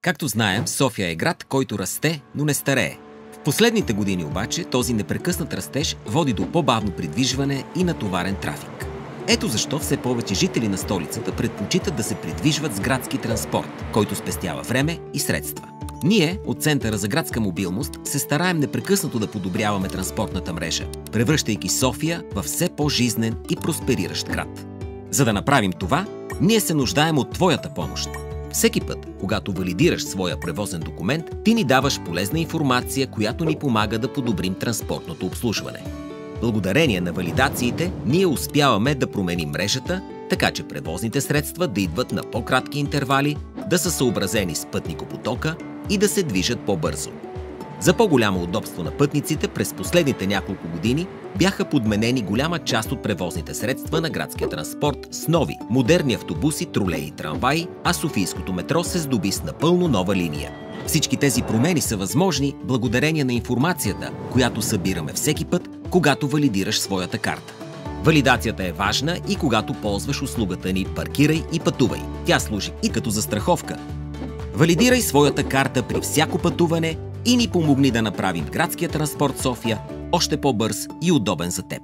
Както знаем, София е град, който расте, но не старее. В последните години обаче този непрекъснат растеж води до по-бавно придвижване и натоварен трафик. Ето защо все повече жители на столицата предпочитат да се придвижват с градски транспорт, който спестява време и средства. Ние, от Центъра за градска мобилност, се стараем непрекъснато да подобряваме транспортната мрежа, превръщайки София във все по-жизнен и проспериращ град. За да направим това, ние се нуждаем от твоята помощ. Всеки път, когато валидираш своя превозен документ, ти ни даваш полезна информация, която ни помага да подобрим транспортното обслужване. Благодарение на валидациите, ние успяваме да променим мрежата, така че превозните средства да идват на по-кратки интервали, да са съобразени с пътникопотока и да се движат по-бързо. За по-голямо удобство на пътниците през последните няколко години бяха подменени голяма част от превозните средства на градския транспорт с нови, модерни автобуси, тролеи и трамваи, а софийското метро се здоби с напълно нова линия. Всички тези промени са възможни благодарение на информацията, която събираме всеки път, когато валидираш своята карта. Валидацията е важна и когато ползваш услугата ни "Паркирай и пътувай". Тя служи и като застраховка. Валидирай своята карта при всяко пътуване и ни помогни да направим градския транспорт София още по-бърз и удобен за теб.